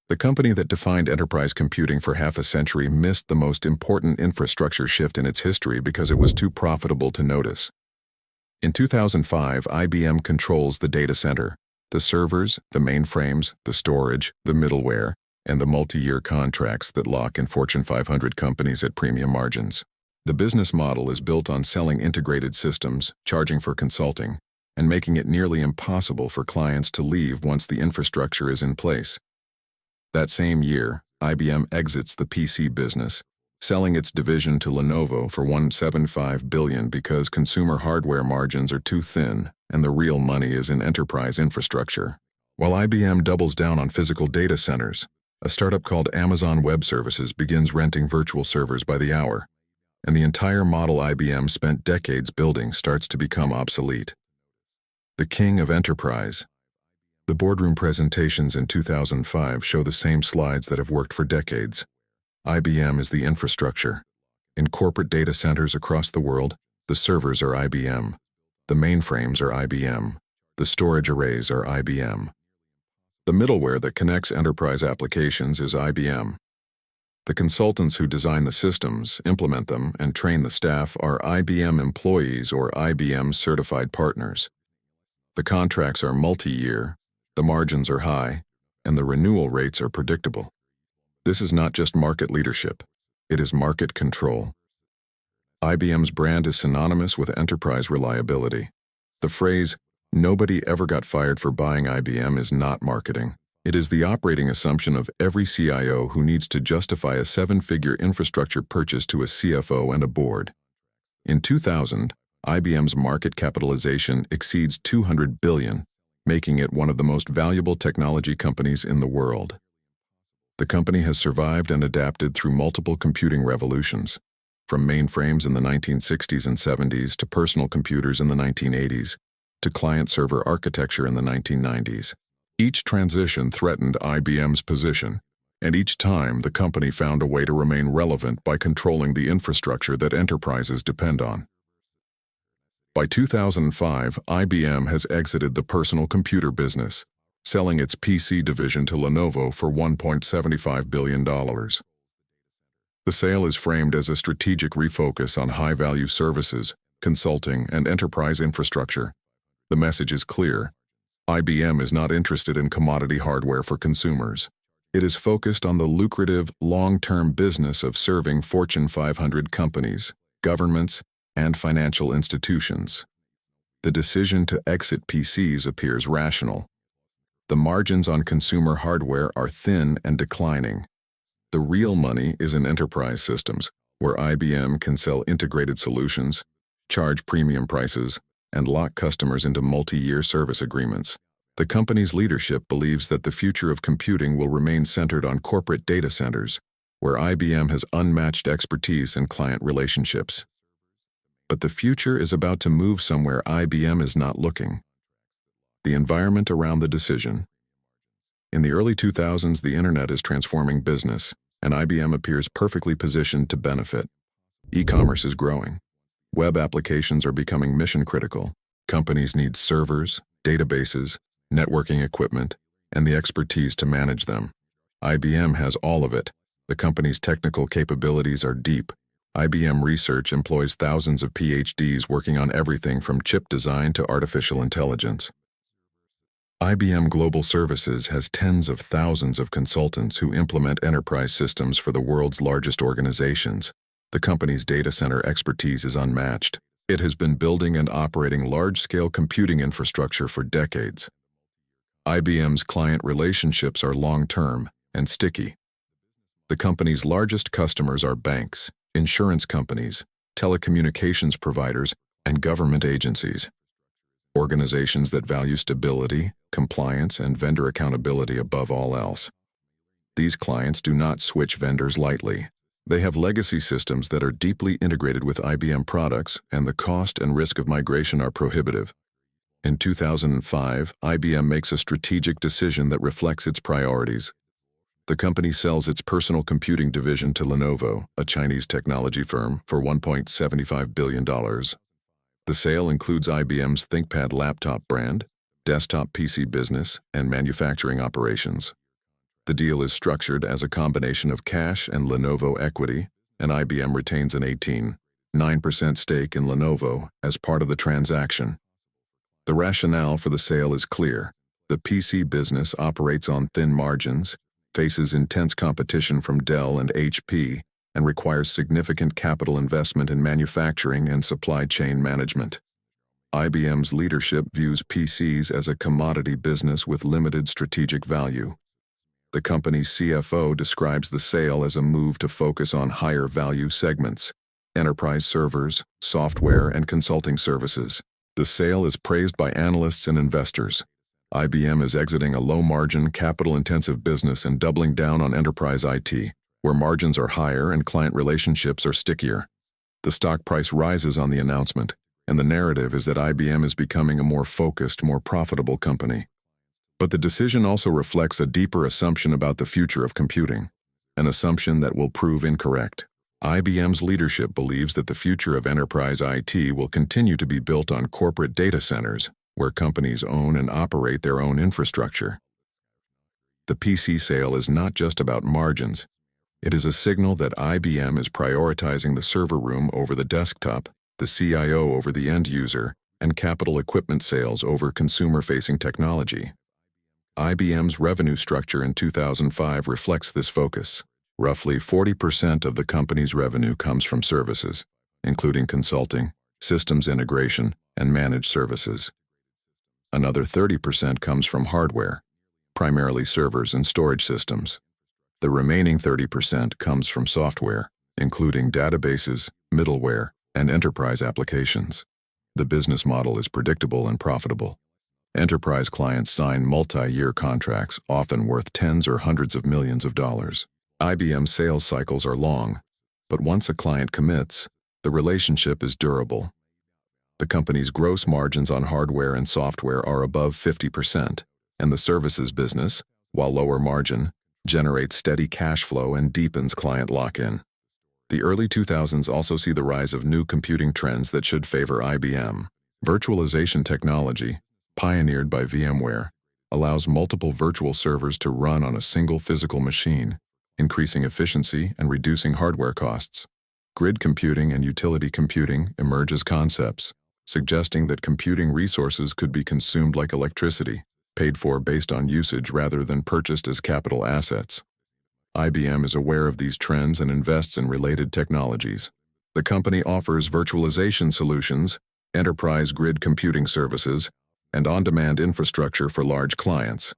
The company that defined enterprise computing for half a century missed the most important infrastructure shift in its history because it was too profitable to notice. In 2005, IBM controls the data center, the servers, the mainframes, the storage, the middleware, and the multi-year contracts that lock in Fortune 500 companies at premium margins. The business model is built on selling integrated systems, charging for consulting, and making it nearly impossible for clients to leave once the infrastructure is in place. That same year, IBM exits the PC business, selling its division to Lenovo for $175 billion because consumer hardware margins are too thin and the real money is in enterprise infrastructure. While IBM doubles down on physical data centers, a startup called Amazon Web Services begins renting virtual servers by the hour, and the entire model IBM spent decades building starts to become obsolete. The king of enterprise. The boardroom presentations in 2005 show the same slides that have worked for decades. IBM is the infrastructure. In corporate data centers across the world, the servers are IBM. The mainframes are IBM. The storage arrays are IBM. The middleware that connects enterprise applications is IBM. The consultants who design the systems, implement them, and train the staff are IBM employees or IBM certified partners. The contracts are multi-year, the margins are high, and the renewal rates are predictable. This is not just market leadership, it is market control. IBM's brand is synonymous with enterprise reliability. The phrase, "Nobody ever got fired for buying IBM," is not marketing. It is the operating assumption of every CIO who needs to justify a seven-figure infrastructure purchase to a CFO and a board. In 2000, IBM's market capitalization exceeds $200 billion, making it one of the most valuable technology companies in the world. The company has survived and adapted through multiple computing revolutions, from mainframes in the 1960s and 70s to personal computers in the 1980s, to client-server architecture in the 1990s. Each transition threatened IBM's position, and each time the company found a way to remain relevant by controlling the infrastructure that enterprises depend on. By 2005, IBM has exited the personal computer business, selling its PC division to Lenovo for $1.75 billion. The sale is framed as a strategic refocus on high-value services, consulting, and enterprise infrastructure. The message is clear. IBM is not interested in commodity hardware for consumers. It is focused on the lucrative, long-term business of serving Fortune 500 companies, governments, and financial institutions. The decision to exit PCs appears rational. The margins on consumer hardware are thin and declining. The real money is in enterprise systems, where IBM can sell integrated solutions, charge premium prices, and lock customers into multi-year service agreements. The company's leadership believes that the future of computing will remain centered on corporate data centers, where IBM has unmatched expertise in client relationships. But the future is about to move somewhere IBM is not looking. The environment around the decision. In the early 2000s, the internet is transforming business, and IBM appears perfectly positioned to benefit. E-commerce is growing. Web applications are becoming mission-critical. Companies need servers, databases, networking equipment, and the expertise to manage them. IBM has all of it. The company's technical capabilities are deep. IBM Research employs thousands of PhDs working on everything from chip design to artificial intelligence. IBM Global Services has tens of thousands of consultants who implement enterprise systems for the world's largest organizations. The company's data center expertise is unmatched. It has been building and operating large-scale computing infrastructure for decades. IBM's client relationships are long-term and sticky. The company's largest customers are banks, insurance companies, telecommunications providers, and government agencies. Organizations that value stability, compliance, and vendor accountability above all else. These clients do not switch vendors lightly. They have legacy systems that are deeply integrated with IBM products, and the cost and risk of migration are prohibitive. In 2005, IBM makes a strategic decision that reflects its priorities. The company sells its personal computing division to Lenovo, a Chinese technology firm, for $1.75 billion. The sale includes IBM's ThinkPad laptop brand, desktop PC business, and manufacturing operations. The deal is structured as a combination of cash and Lenovo equity, and IBM retains an 18.9% stake in Lenovo as part of the transaction. The rationale for the sale is clear. The PC business operates on thin margins, faces intense competition from Dell and HP, and requires significant capital investment in manufacturing and supply chain management. IBM's leadership views PCs as a commodity business with limited strategic value. The company's CFO describes the sale as a move to focus on higher value segments: enterprise servers, software, and consulting services. The sale is praised by analysts and investors. IBM is exiting a low-margin, capital-intensive business and doubling down on enterprise IT, where margins are higher and client relationships are stickier. The stock price rises on the announcement, and the narrative is that IBM is becoming a more focused, more profitable company. But the decision also reflects a deeper assumption about the future of computing, an assumption that will prove incorrect. IBM's leadership believes that the future of enterprise IT will continue to be built on corporate data centers, where companies own and operate their own infrastructure. The PC sale is not just about margins. It is a signal that IBM is prioritizing the server room over the desktop, the CIO over the end user, and capital equipment sales over consumer-facing technology. IBM's revenue structure in 2005 reflects this focus. Roughly 40% of the company's revenue comes from services, including consulting, systems integration, and managed services. Another 30% comes from hardware, primarily servers and storage systems. The remaining 30% comes from software, including databases, middleware, and enterprise applications. The business model is predictable and profitable. Enterprise clients sign multi-year contracts, often worth tens or hundreds of millions of dollars. IBM sales cycles are long, but once a client commits, the relationship is durable. The company's gross margins on hardware and software are above 50%, and the services business, while lower margin, generates steady cash flow and deepens client lock-in. The early 2000s also see the rise of new computing trends that should favor IBM. Virtualization technology, pioneered by VMware, allows multiple virtual servers to run on a single physical machine, increasing efficiency and reducing hardware costs. Grid computing and utility computing emerge as concepts, suggesting that computing resources could be consumed like electricity, paid for based on usage rather than purchased as capital assets. IBM is aware of these trends and invests in related technologies. The company offers virtualization solutions, enterprise grid computing services, and on-demand infrastructure for large clients.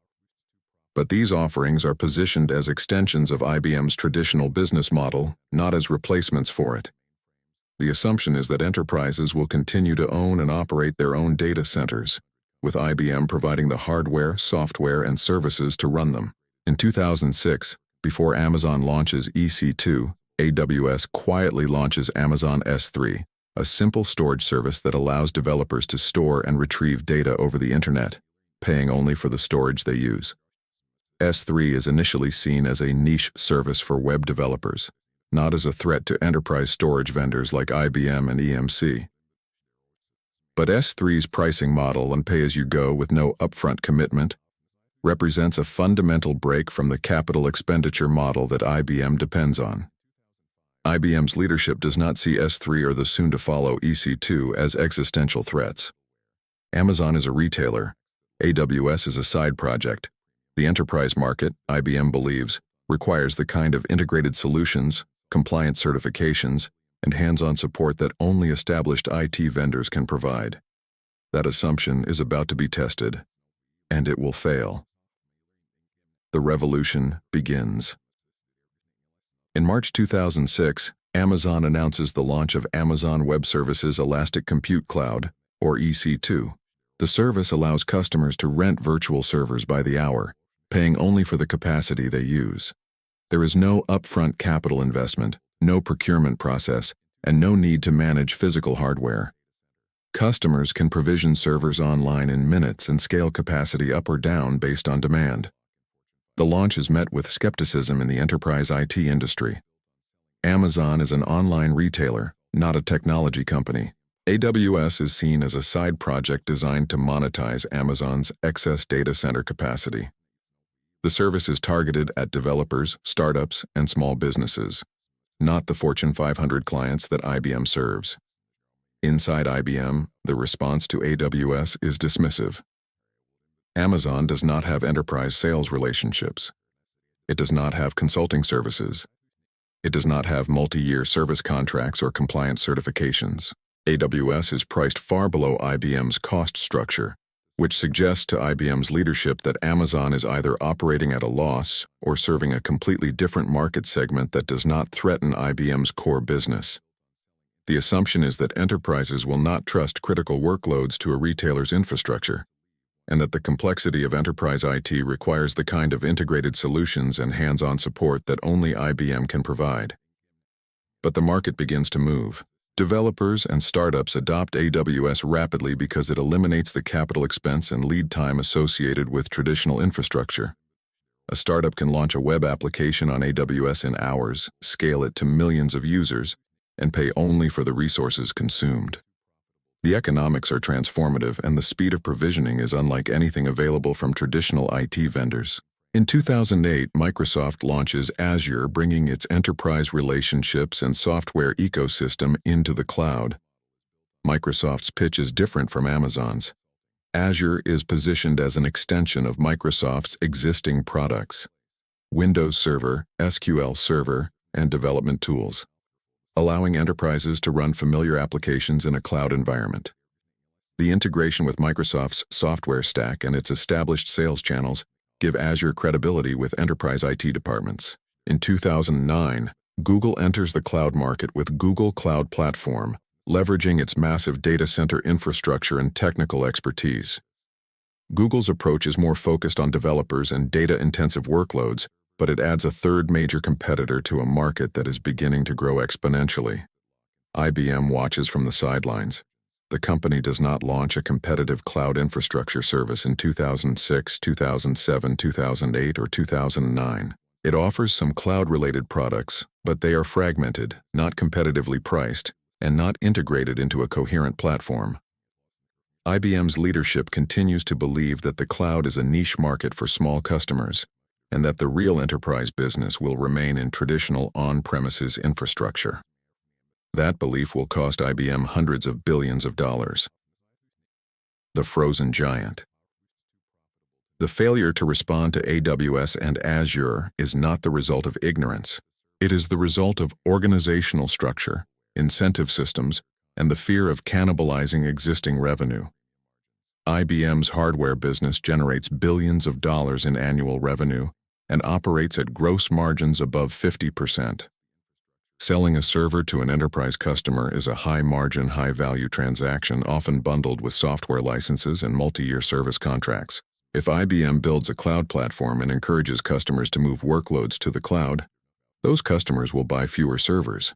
But these offerings are positioned as extensions of IBM's traditional business model, not as replacements for it. The assumption is that enterprises will continue to own and operate their own data centers, with IBM providing the hardware, software, and services to run them. In 2006, before Amazon launches EC2, AWS quietly launches Amazon S3, a simple storage service that allows developers to store and retrieve data over the internet, paying only for the storage they use. S3 is initially seen as a niche service for web developers, not as a threat to enterprise storage vendors like IBM and EMC. But S3's pricing model and pay-as-you-go with no upfront commitment represents a fundamental break from the capital expenditure model that IBM depends on. IBM's leadership does not see S3 or the soon-to-follow EC2 as existential threats. Amazon is a retailer. AWS is a side project. The enterprise market, IBM believes, requires the kind of integrated solutions, compliance certifications, and hands-on support that only established IT vendors can provide. That assumption is about to be tested, and it will fail. The revolution begins. In March 2006, Amazon announces the launch of Amazon Web Services Elastic Compute Cloud, or EC2. The service allows customers to rent virtual servers by the hour, paying only for the capacity they use. There is no upfront capital investment, no procurement process, and no need to manage physical hardware. Customers can provision servers online in minutes and scale capacity up or down based on demand. The launch is met with skepticism in the enterprise IT industry. Amazon is an online retailer, not a technology company. AWS is seen as a side project designed to monetize Amazon's excess data center capacity. The service is targeted at developers, startups, and small businesses, not the Fortune 500 clients that IBM serves. Inside IBM, the response to AWS is dismissive. Amazon does not have enterprise sales relationships. It does not have consulting services. It does not have multi-year service contracts or compliance certifications. AWS is priced far below IBM's cost structure, which suggests to IBM's leadership that Amazon is either operating at a loss or serving a completely different market segment that does not threaten IBM's core business. The assumption is that enterprises will not trust critical workloads to a retailer's infrastructure, and that the complexity of enterprise IT requires the kind of integrated solutions and hands-on support that only IBM can provide. But the market begins to move. Developers and startups adopt AWS rapidly because it eliminates the capital expense and lead time associated with traditional infrastructure. A startup can launch a web application on AWS in hours, scale it to millions of users, and pay only for the resources consumed. The economics are transformative, and the speed of provisioning is unlike anything available from traditional IT vendors. In 2008, Microsoft launches Azure, bringing its enterprise relationships and software ecosystem into the cloud. Microsoft's pitch is different from Amazon's. Azure is positioned as an extension of Microsoft's existing products: Windows Server, SQL Server, and development tools, allowing enterprises to run familiar applications in a cloud environment. The integration with Microsoft's software stack and its established sales channels give Azure credibility with enterprise IT departments. In 2009, Google enters the cloud market with Google Cloud Platform, leveraging its massive data center infrastructure and technical expertise. Google's approach is more focused on developers and data-intensive workloads, but it adds a third major competitor to a market that is beginning to grow exponentially. IBM watches from the sidelines. The company does not launch a competitive cloud infrastructure service in 2006, 2007, 2008, or 2009. It offers some cloud-related products, but they are fragmented, not competitively priced, and not integrated into a coherent platform. IBM's leadership continues to believe that the cloud is a niche market for small customers, and that the real enterprise business will remain in traditional on-premises infrastructure. That belief will cost IBM hundreds of billions of dollars. The frozen giant. The failure to respond to AWS and Azure is not the result of ignorance. It is the result of organizational structure, incentive systems, and the fear of cannibalizing existing revenue. IBM's hardware business generates billions of dollars in annual revenue and operates at gross margins above 50%. Selling a server to an enterprise customer is a high-margin, high-value transaction, often bundled with software licenses and multi-year service contracts. If IBM builds a cloud platform and encourages customers to move workloads to the cloud, those customers will buy fewer servers.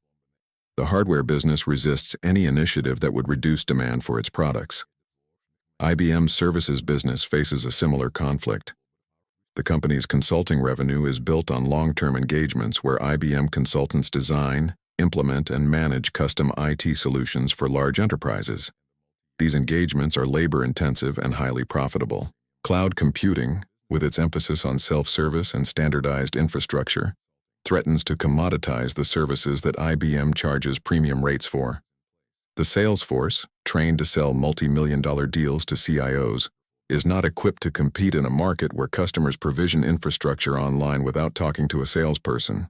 The hardware business resists any initiative that would reduce demand for its products. IBM's services business faces a similar conflict. The company's consulting revenue is built on long-term engagements where IBM consultants design, implement, and manage custom IT solutions for large enterprises. These engagements are labor-intensive and highly profitable. Cloud computing, with its emphasis on self-service and standardized infrastructure, threatens to commoditize the services that IBM charges premium rates for. The sales force, trained to sell multi-million-dollar deals to CIOs, is not equipped to compete in a market where customers provision infrastructure online without talking to a salesperson.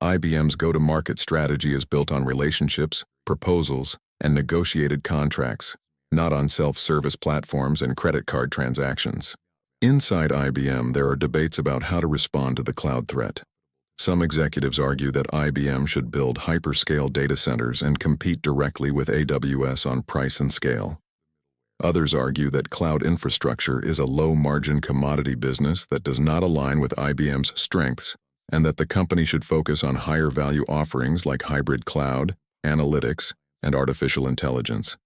IBM's go-to-market strategy is built on relationships, proposals, and negotiated contracts, not on self-service platforms and credit card transactions. Inside IBM, there are debates about how to respond to the cloud threat. Some executives argue that IBM should build hyperscale data centers and compete directly with AWS on price and scale. Others argue that cloud infrastructure is a low-margin commodity business that does not align with IBM's strengths, and that the company should focus on higher-value offerings like hybrid cloud, analytics, and artificial intelligence.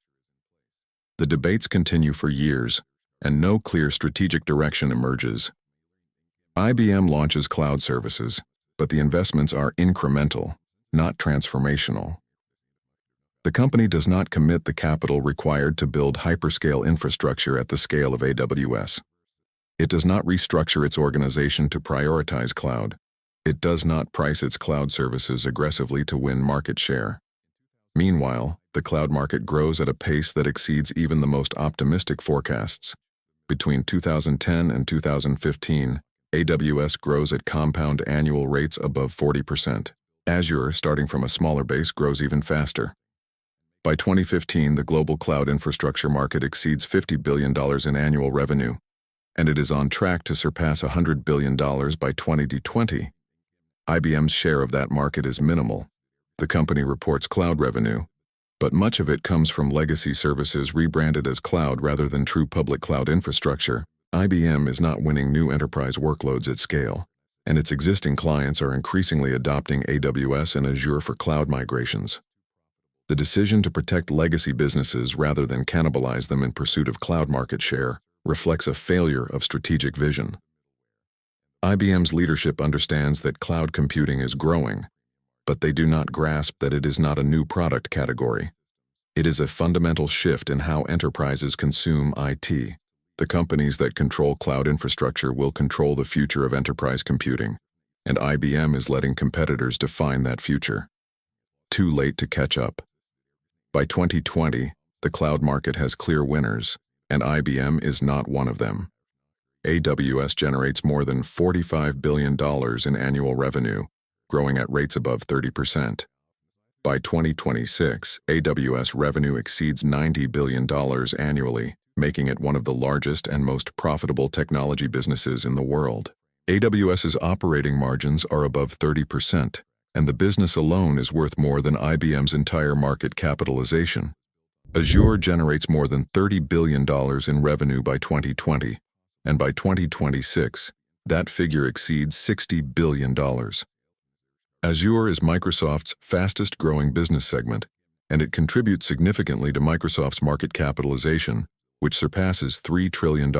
The debates continue for years, and no clear strategic direction emerges. IBM launches cloud services, but the investments are incremental, not transformational. The company does not commit the capital required to build hyperscale infrastructure at the scale of AWS. It does not restructure its organization to prioritize cloud. It does not price its cloud services aggressively to win market share. Meanwhile, the cloud market grows at a pace that exceeds even the most optimistic forecasts. Between 2010 and 2015, AWS grows at compound annual rates above 40%. Azure, starting from a smaller base, grows even faster. By 2015, the global cloud infrastructure market exceeds $50 billion in annual revenue, and it is on track to surpass $100 billion by 2020. IBM's share of that market is minimal. The company reports cloud revenue, but much of it comes from legacy services rebranded as cloud rather than true public cloud infrastructure. IBM is not winning new enterprise workloads at scale, and its existing clients are increasingly adopting AWS and Azure for cloud migrations. The decision to protect legacy businesses rather than cannibalize them in pursuit of cloud market share reflects a failure of strategic vision. IBM's leadership understands that cloud computing is growing, but they do not grasp that it is not a new product category. It is a fundamental shift in how enterprises consume IT. The companies that control cloud infrastructure will control the future of enterprise computing, and IBM is letting competitors define that future. Too late to catch up. By 2020, the cloud market has clear winners, and IBM is not one of them. AWS generates more than $45 billion in annual revenue, growing at rates above 30%. By 2026, AWS revenue exceeds $90 billion annually, making it one of the largest and most profitable technology businesses in the world. AWS's operating margins are above 30%, and the business alone is worth more than IBM's entire market capitalization. Azure generates more than $30 billion in revenue by 2020, and by 2026, that figure exceeds $60 billion. Azure is Microsoft's fastest-growing business segment, and it contributes significantly to Microsoft's market capitalization, which surpasses $3 trillion.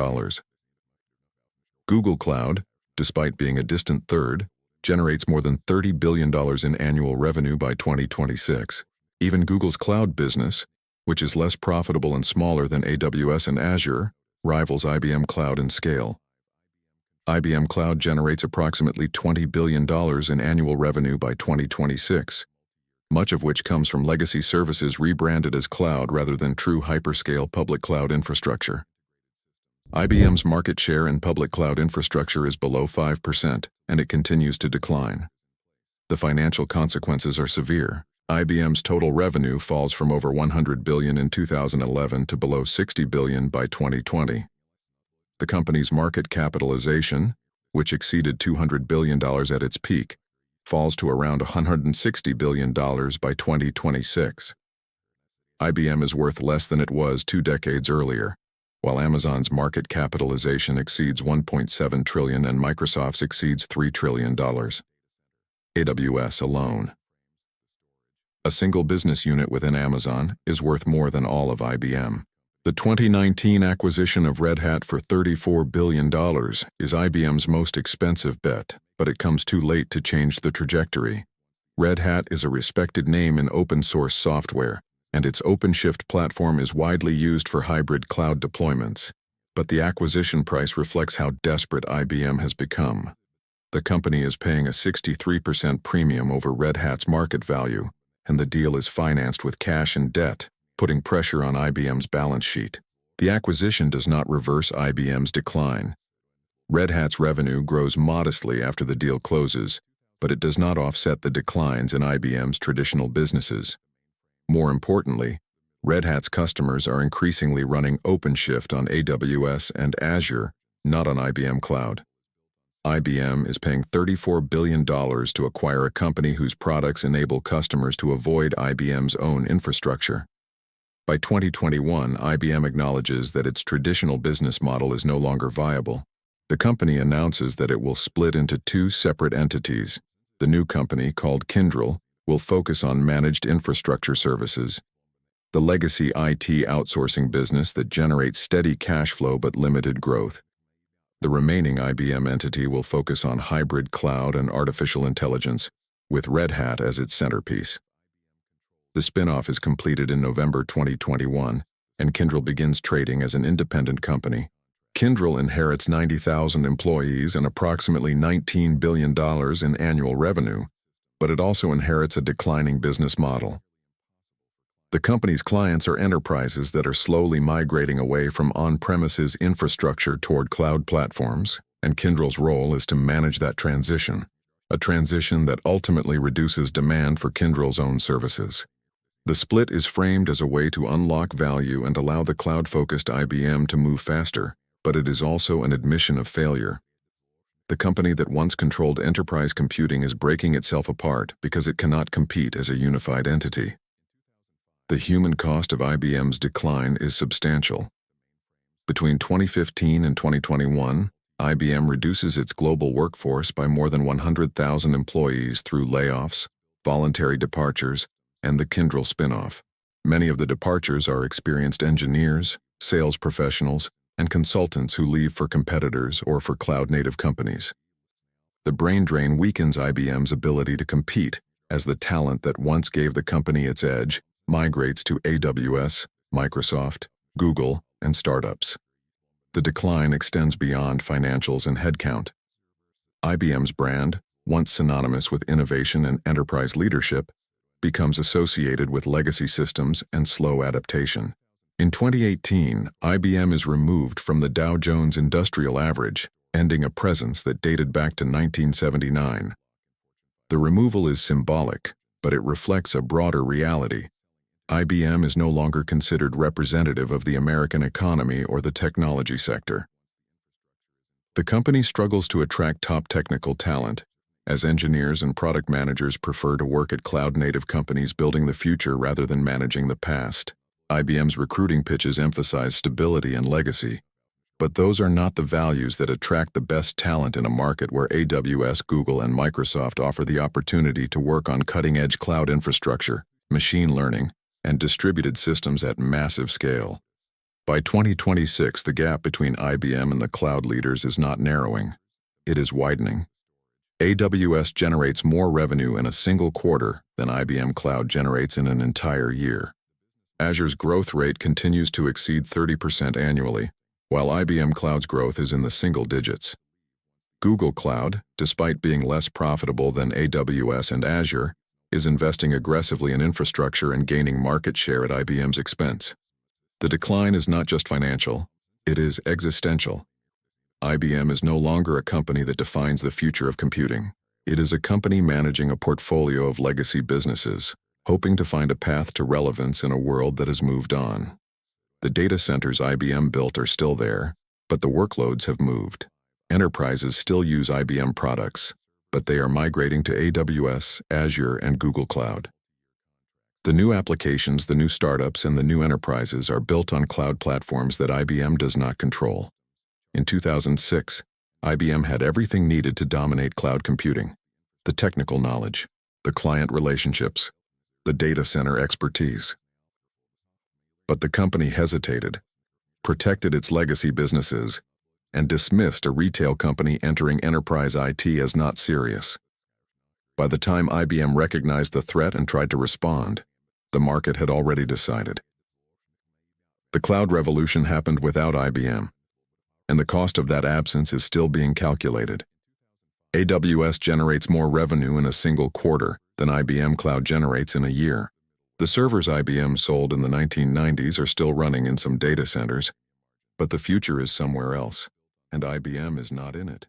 Google Cloud, despite being a distant third, generates more than $30 billion in annual revenue by 2026. Even Google's cloud business, which is less profitable and smaller than AWS and Azure, rivals IBM Cloud in scale. IBM Cloud generates approximately $20 billion in annual revenue by 2026, much of which comes from legacy services rebranded as cloud rather than true hyperscale public cloud infrastructure. IBM's market share in public cloud infrastructure is below 5%, and it continues to decline. The financial consequences are severe. IBM's total revenue falls from over $100 billion in 2011 to below $60 billion by 2020. The company's market capitalization, which exceeded $200 billion at its peak, falls to around $160 billion by 2026. IBM is worth less than it was 2 decades earlier, while Amazon's market capitalization exceeds $1.7 trillion and Microsoft's exceeds $3 trillion. AWS alone. A single business unit within Amazon is worth more than all of IBM. The 2019 acquisition of Red Hat for $34 billion is IBM's most expensive bet, but it comes too late to change the trajectory. Red Hat is a respected name in open-source software, and its OpenShift platform is widely used for hybrid cloud deployments. But the acquisition price reflects how desperate IBM has become. The company is paying a 63% premium over Red Hat's market value, and the deal is financed with cash and debt, putting pressure on IBM's balance sheet. The acquisition does not reverse IBM's decline. Red Hat's revenue grows modestly after the deal closes, but it does not offset the declines in IBM's traditional businesses. More importantly, Red Hat's customers are increasingly running OpenShift on AWS and Azure, not on IBM Cloud. IBM is paying $34 billion to acquire a company whose products enable customers to avoid IBM's own infrastructure. By 2021, IBM acknowledges that its traditional business model is no longer viable. The company announces that it will split into 2 separate entities. The new company, called Kyndryl, will focus on managed infrastructure services, the legacy IT outsourcing business that generates steady cash flow but limited growth. The remaining IBM entity will focus on hybrid cloud and artificial intelligence, with Red Hat as its centerpiece. The spinoff is completed in November 2021, and Kyndryl begins trading as an independent company. Kyndryl inherits 90,000 employees and approximately $19 billion in annual revenue, but it also inherits a declining business model. The company's clients are enterprises that are slowly migrating away from on-premises infrastructure toward cloud platforms, and Kyndryl's role is to manage that transition, a transition that ultimately reduces demand for Kyndryl's own services. The split is framed as a way to unlock value and allow the cloud-focused IBM to move faster, but it is also an admission of failure. The company that once controlled enterprise computing is breaking itself apart because it cannot compete as a unified entity. The human cost of IBM's decline is substantial. Between 2015 and 2021, IBM reduces its global workforce by more than 100,000 employees through layoffs, voluntary departures, and the Kyndryl spinoff. Many of the departures are experienced engineers, sales professionals, and consultants who leave for competitors or for cloud-native companies. The brain drain weakens IBM's ability to compete as the talent that once gave the company its edge migrates to AWS, Microsoft, Google, and startups. The decline extends beyond financials and headcount. IBM's brand, once synonymous with innovation and enterprise leadership, becomes associated with legacy systems and slow adaptation. In 2018, IBM is removed from the Dow Jones Industrial Average, ending a presence that dated back to 1979. The removal is symbolic, but it reflects a broader reality. IBM is no longer considered representative of the American economy or the technology sector. The company struggles to attract top technical talent, as engineers and product managers prefer to work at cloud-native companies building the future rather than managing the past. IBM's recruiting pitches emphasize stability and legacy, but those are not the values that attract the best talent in a market where AWS, Google, and Microsoft offer the opportunity to work on cutting-edge cloud infrastructure, machine learning, and distributed systems at massive scale. By 2026, the gap between IBM and the cloud leaders is not narrowing, it is widening. AWS generates more revenue in a single quarter than IBM Cloud generates in an entire year. Azure's growth rate continues to exceed 30% annually, while IBM Cloud's growth is in the single digits. Google Cloud, despite being less profitable than AWS and Azure, is investing aggressively in infrastructure and gaining market share at IBM's expense. The decline is not just financial, it is existential. IBM is no longer a company that defines the future of computing. It is a company managing a portfolio of legacy businesses, hoping to find a path to relevance in a world that has moved on. The data centers IBM built are still there, but the workloads have moved. Enterprises still use IBM products, but they are migrating to AWS, Azure, and Google Cloud. The new applications, the new startups, and the new enterprises are built on cloud platforms that IBM does not control. In 2006, IBM had everything needed to dominate cloud computing: the technical knowledge, the client relationships, the data center expertise. But the company hesitated, protected its legacy businesses, and dismissed a retail company entering enterprise IT as not serious. By the time IBM recognized the threat and tried to respond, the market had already decided. The cloud revolution happened without IBM, and the cost of that absence is still being calculated. AWS generates more revenue in a single quarter than IBM Cloud generates in a year. The servers IBM sold in the 1990s are still running in some data centers, but the future is somewhere else, and IBM is not in it.